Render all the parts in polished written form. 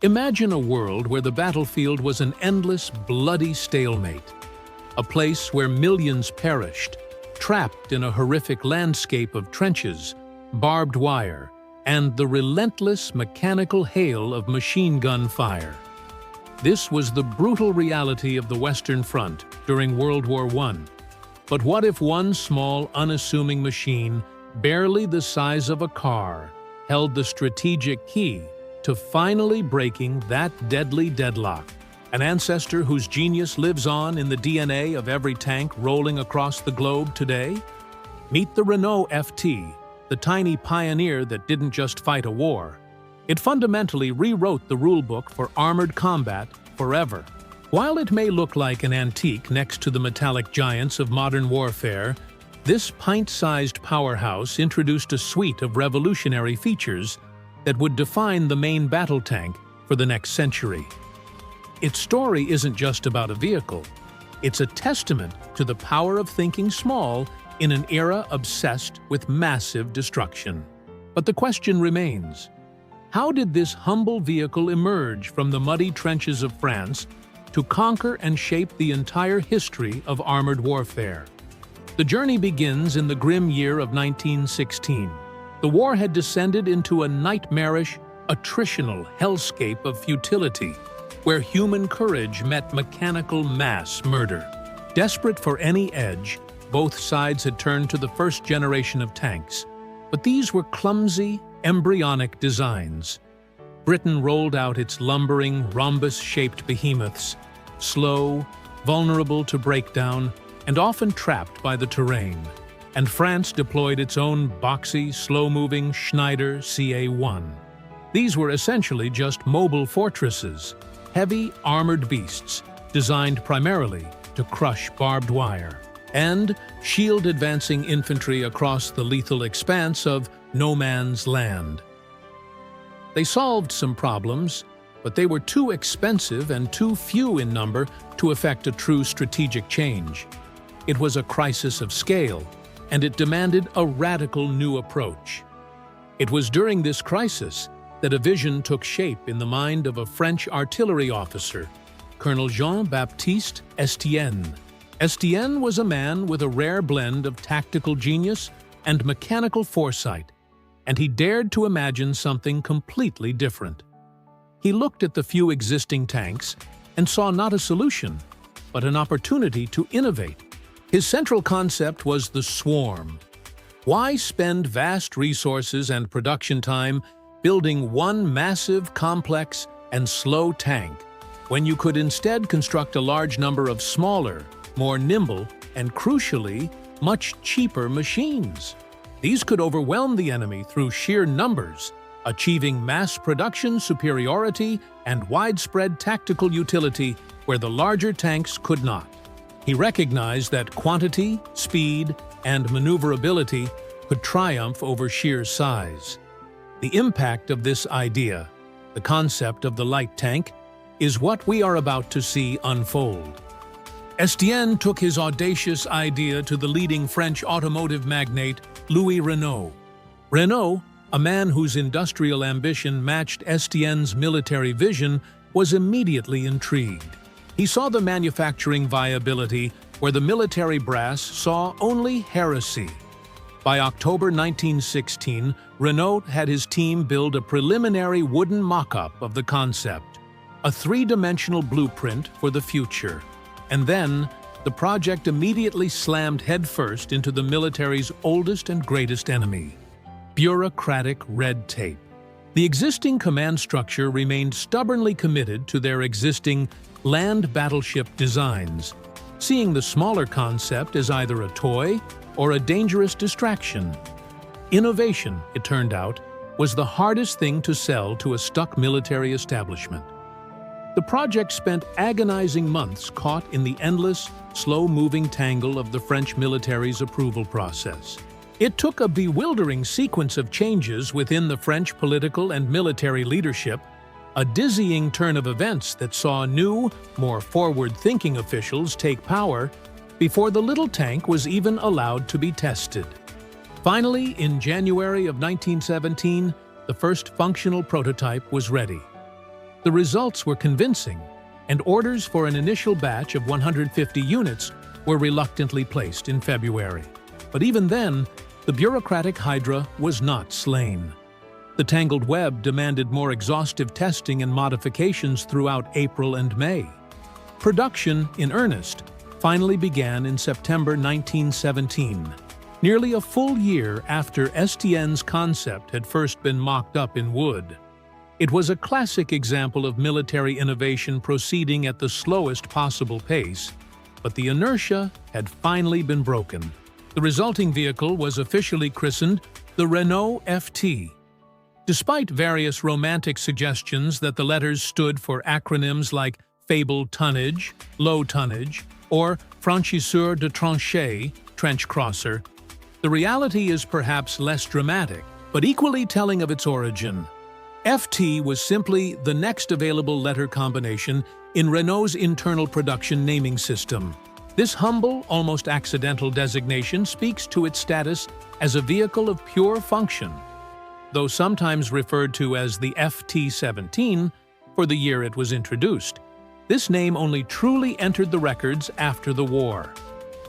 Imagine a world where the battlefield was an endless, bloody stalemate. A place where millions perished, trapped in a horrific landscape of trenches, barbed wire, and the relentless mechanical hail of machine gun fire. This was the brutal reality of the Western Front during World War I. But what if one small, unassuming machine, barely the size of a car, held the strategic key to finally breaking that deadly deadlock? An ancestor whose genius lives on in the DNA of every tank rolling across the globe today? Meet the Renault FT, the tiny pioneer that didn't just fight a war. It fundamentally rewrote the rulebook for armored combat forever. While it may look like an antique next to the metallic giants of modern warfare, this pint-sized powerhouse introduced a suite of revolutionary features that would define the main battle tank for the next century. Its story isn't just about a vehicle. It's a testament to the power of thinking small in an era obsessed with massive destruction. But the question remains, how did this humble vehicle emerge from the muddy trenches of France to conquer and shape the entire history of armored warfare? The journey begins in the grim year of 1916. The war had descended into a nightmarish, attritional hellscape of futility, where human courage met mechanical mass murder. Desperate for any edge, both sides had turned to the first generation of tanks, but these were clumsy, embryonic designs. Britain rolled out its lumbering, rhombus-shaped behemoths, slow, vulnerable to breakdown, and often trapped by the terrain. And France deployed its own boxy, slow-moving Schneider CA-1. These were essentially just mobile fortresses, heavy, armored beasts designed primarily to crush barbed wire and shield advancing infantry across the lethal expanse of no man's land. They solved some problems, but they were too expensive and too few in number to effect a true strategic change. It was a crisis of scale, and it demanded a radical new approach. It was during this crisis that a vision took shape in the mind of a French artillery officer, Colonel Jean Baptiste Estienne. Estienne was a man with a rare blend of tactical genius and mechanical foresight, and he dared to imagine something completely different. He looked at the few existing tanks and saw not a solution, but an opportunity to innovate. His central concept was the swarm. Why spend vast resources and production time building one massive, complex, and slow tank when you could instead construct a large number of smaller, more nimble, and crucially, much cheaper machines? These could overwhelm the enemy through sheer numbers, achieving mass production superiority and widespread tactical utility where the larger tanks could not. He recognized that quantity, speed, and maneuverability could triumph over sheer size. The impact of this idea, the concept of the light tank, is what we are about to see unfold. Estienne took his audacious idea to the leading French automotive magnate, Louis Renault. Renault, a man whose industrial ambition matched Estienne's military vision, was immediately intrigued. He saw the manufacturing viability where the military brass saw only heresy. By October 1916, Renault had his team build a preliminary wooden mock-up of the concept, a three-dimensional blueprint for the future. And then, the project immediately slammed headfirst into the military's oldest and greatest enemy: bureaucratic red tape. The existing command structure remained stubbornly committed to their existing land battleship designs, seeing the smaller concept as either a toy or a dangerous distraction. Innovation, it turned out, was the hardest thing to sell to a stuck military establishment. The project spent agonizing months caught in the endless, slow-moving tangle of the French military's approval process. It took a bewildering sequence of changes within the French political and military leadership, a dizzying turn of events that saw new, more forward-thinking officials take power before the little tank was even allowed to be tested. Finally, in January of 1917, the first functional prototype was ready. The results were convincing, and orders for an initial batch of 150 units were reluctantly placed in February. But even then, the bureaucratic Hydra was not slain. The tangled web demanded more exhaustive testing and modifications throughout April and May. Production, in earnest, finally began in September 1917, nearly a full year after Estienne's concept had first been mocked up in wood. It was a classic example of military innovation proceeding at the slowest possible pace, but the inertia had finally been broken. The resulting vehicle was officially christened the Renault FT. Despite various romantic suggestions that the letters stood for acronyms like fabled tonnage, low tonnage, or franchisseur de tranchée, trench crosser, the reality is perhaps less dramatic, but equally telling of its origin. FT was simply the next available letter combination in Renault's internal production naming system. This humble, almost accidental designation speaks to its status as a vehicle of pure function, though sometimes referred to as the FT-17 for the year it was introduced. This name only truly entered the records after the war.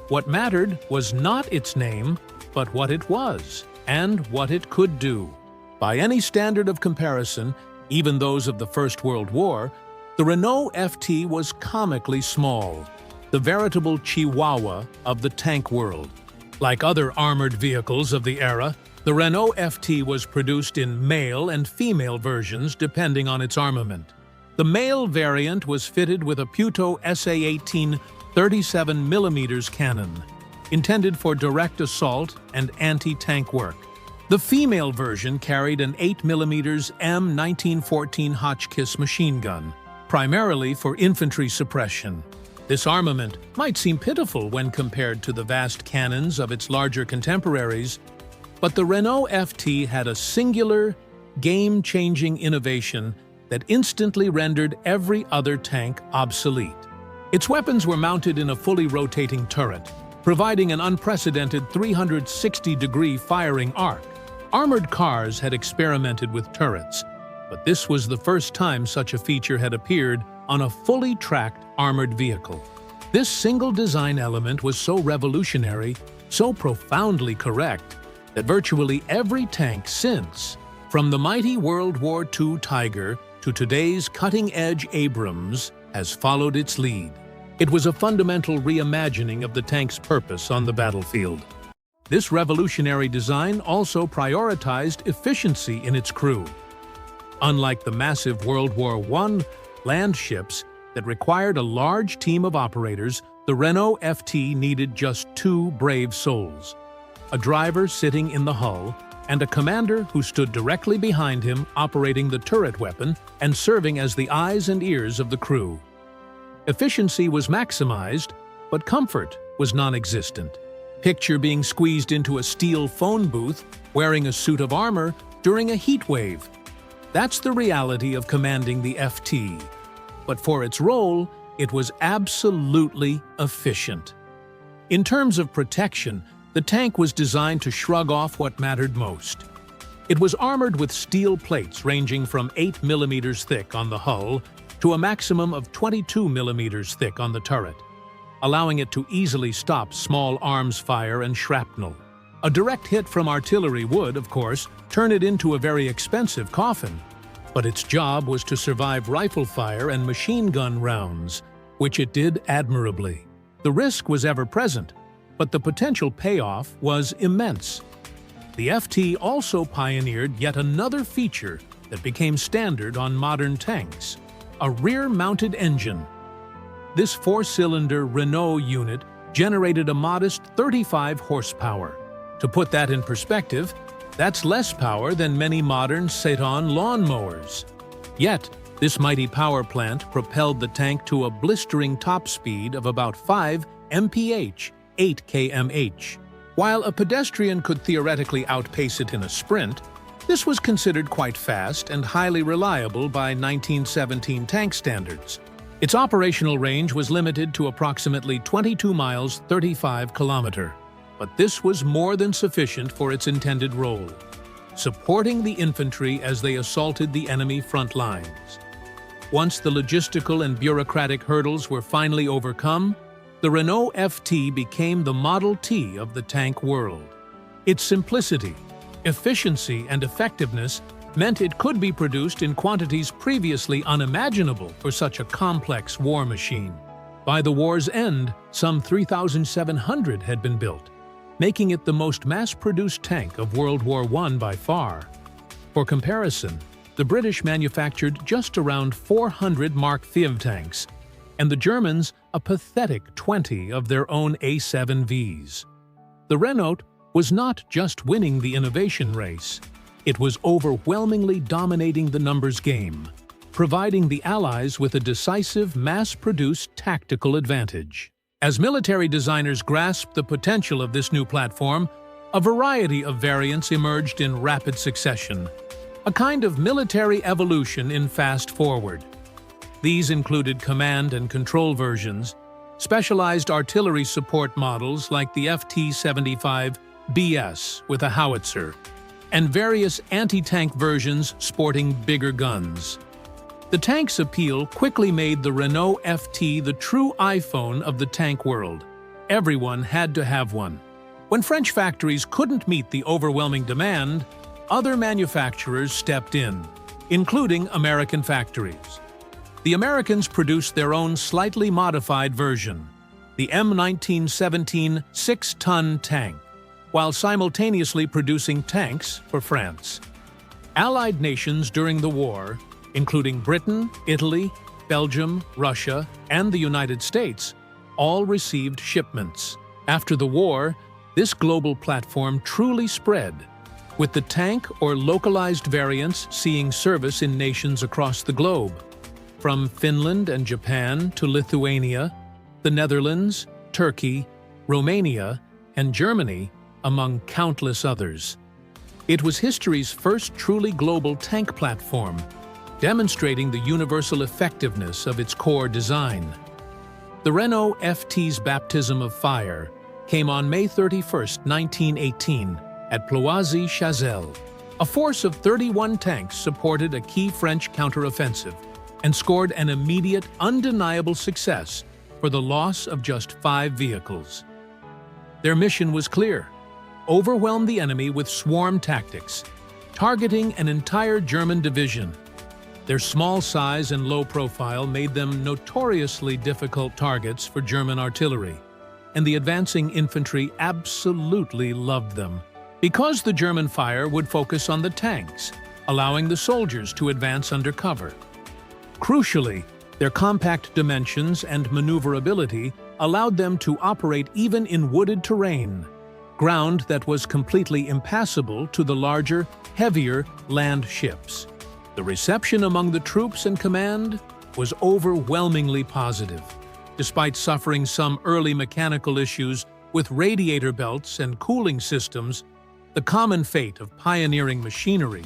What mattered was not its name, but what it was, and what it could do. By any standard of comparison, even those of the First World War, the Renault FT was comically small, the veritable chihuahua of the tank world. Like other armored vehicles of the era, the Renault FT was produced in male and female versions depending on its armament. The male variant was fitted with a Puto SA-18 37mm cannon, intended for direct assault and anti-tank work. The female version carried an 8mm M1914 Hotchkiss machine gun, primarily for infantry suppression. This armament might seem pitiful when compared to the vast cannons of its larger contemporaries, but the Renault FT had a singular, game-changing innovation that instantly rendered every other tank obsolete. Its weapons were mounted in a fully rotating turret, providing an unprecedented 360-degree firing arc. Armored cars had experimented with turrets, but this was the first time such a feature had appeared on a fully tracked armored vehicle. This single design element was so revolutionary, so profoundly correct, that virtually every tank since, from the mighty World War II Tiger to today's cutting-edge Abrams, has followed its lead. It was a fundamental reimagining of the tank's purpose on the battlefield. This revolutionary design also prioritized efficiency in its crew. Unlike the massive World War I land ships that required a large team of operators, the Renault FT needed just two brave souls: a driver sitting in the hull and a commander who stood directly behind him operating the turret weapon and serving as the eyes and ears of the crew. Efficiency was maximized, but comfort was non-existent. Picture being squeezed into a steel phone booth wearing a suit of armor during a heat wave. That's the reality of commanding the FT. But for its role, it was absolutely efficient. In terms of protection, the tank was designed to shrug off what mattered most. It was armored with steel plates ranging from 8mm thick on the hull to a maximum of 22mm thick on the turret, allowing it to easily stop small arms fire and shrapnel. A direct hit from artillery would, of course, turn it into a very expensive coffin, but its job was to survive rifle fire and machine gun rounds, which it did admirably. The risk was ever present, but the potential payoff was immense. The FT also pioneered yet another feature that became standard on modern tanks: a rear-mounted engine. This four-cylinder Renault unit generated a modest 35 horsepower. To put that in perspective, that's less power than many modern sit-on lawnmowers. Yet, this mighty power plant propelled the tank to a blistering top speed of about 5 mph, 8 kmh. While a pedestrian could theoretically outpace it in a sprint, this was considered quite fast and highly reliable by 1917 tank standards. Its operational range was limited to approximately 22 miles 35 kilometers, but this was more than sufficient for its intended role, supporting the infantry as they assaulted the enemy front lines. Once the logistical and bureaucratic hurdles were finally overcome, the Renault FT became the Model T of the tank world. Its simplicity, efficiency, and effectiveness meant it could be produced in quantities previously unimaginable for such a complex war machine. By the war's end, some 3,700 had been built, making it the most mass-produced tank of World War I by far. For comparison, the British manufactured just around 400 Mark V tanks, and the Germans a pathetic 20 of their own A7Vs. The Renault was not just winning the innovation race, it was overwhelmingly dominating the numbers game, providing the Allies with a decisive, mass-produced tactical advantage. As military designers grasped the potential of this new platform, a variety of variants emerged in rapid succession, a kind of military evolution in fast-forward. These included command and control versions, specialized artillery support models like the FT-75BS with a howitzer, and various anti-tank versions sporting bigger guns. The tank's appeal quickly made the Renault FT the true iPhone of the tank world. Everyone had to have one. When French factories couldn't meet the overwhelming demand, other manufacturers stepped in, including American factories. The Americans produced their own slightly modified version, the M1917 6-ton tank, while simultaneously producing tanks for France. Allied nations during the war, including Britain, Italy, Belgium, Russia, and the United States, all received shipments. After the war, this global platform truly spread, with the tank or localized variants seeing service in nations across the globe. From Finland and Japan to Lithuania, the Netherlands, Turkey, Romania, and Germany, among countless others. It was history's first truly global tank platform, demonstrating the universal effectiveness of its core design. The Renault FT's baptism of fire came on May 31, 1918, at Ploisy-Chazelle. A force of 31 tanks supported a key French counteroffensive and scored an immediate, undeniable success for the loss of just 5 vehicles. Their mission was clear: overwhelm the enemy with swarm tactics, targeting an entire German division. Their small size and low profile made them notoriously difficult targets for German artillery, and the advancing infantry absolutely loved them, because the German fire would focus on the tanks, allowing the soldiers to advance under cover. Crucially, their compact dimensions and maneuverability allowed them to operate even in wooded terrain, ground that was completely impassable to the larger, heavier land ships. The reception among the troops and command was overwhelmingly positive. Despite suffering some early mechanical issues with radiator belts and cooling systems, the common fate of pioneering machinery,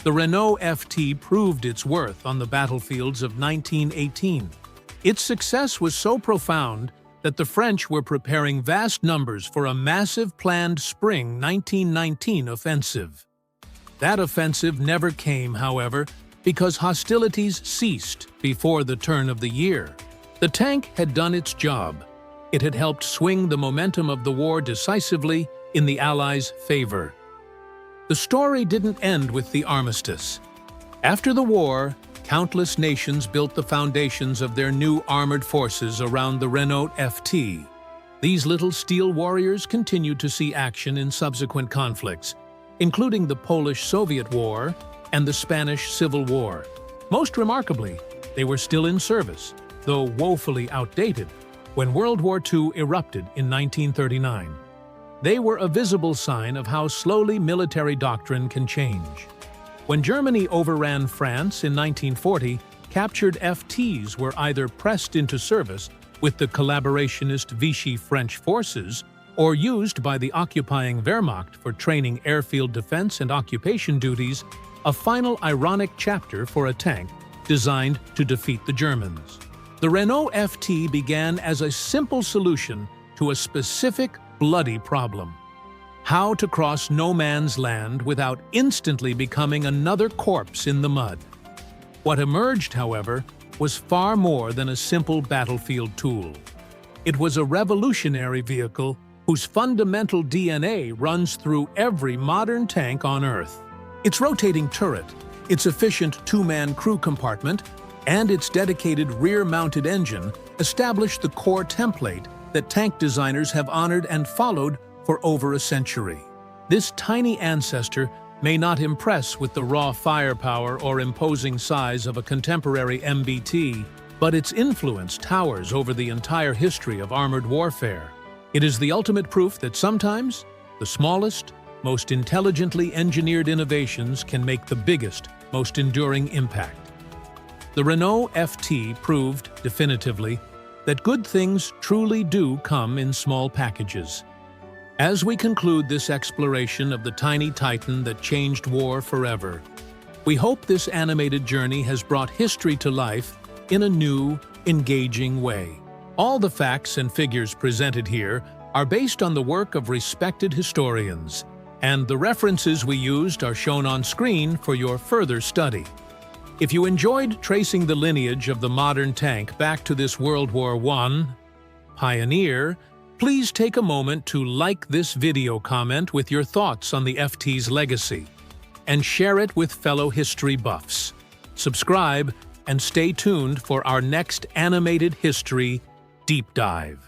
the Renault FT proved its worth on the battlefields of 1918. Its success was so profound that the French were preparing vast numbers for a massive planned spring 1919 offensive. That offensive never came, however, because hostilities ceased before the turn of the year. The tank had done its job. It had helped swing the momentum of the war decisively in the Allies' favor. The story didn't end with the armistice. After the war, countless nations built the foundations of their new armored forces around the Renault FT. These little steel warriors continued to see action in subsequent conflicts, including the Polish-Soviet War and the Spanish Civil War. Most remarkably, they were still in service, though woefully outdated, when World War II erupted in 1939. They were a visible sign of how slowly military doctrine can change. When Germany overran France in 1940, captured FTs were either pressed into service with the collaborationist Vichy French forces or used by the occupying Wehrmacht for training airfield defense and occupation duties, a final ironic chapter for a tank designed to defeat the Germans. The Renault FT began as a simple solution to a specific, bloody problem: how to cross no man's land without instantly becoming another corpse in the mud. What emerged, however, was far more than a simple battlefield tool. It was a revolutionary vehicle whose fundamental DNA runs through every modern tank on Earth. Its rotating turret, its efficient two-man crew compartment, and its dedicated rear-mounted engine established the core template that tank designers have honored and followed for over a century. This tiny ancestor may not impress with the raw firepower or imposing size of a contemporary MBT, but its influence towers over the entire history of armored warfare. It is the ultimate proof that sometimes the smallest, most intelligently engineered innovations can make the biggest, most enduring impact. The Renault FT proved definitively that good things truly do come in small packages. As we conclude this exploration of the tiny titan that changed war forever, we hope this animated journey has brought history to life in a new, engaging way. All the facts and figures presented here are based on the work of respected historians, and the references we used are shown on screen for your further study. If you enjoyed tracing the lineage of the modern tank back to this World War I pioneer, please take a moment to like this video, comment with your thoughts on the FT's legacy, and share it with fellow history buffs. Subscribe and stay tuned for our next animated history deep dive.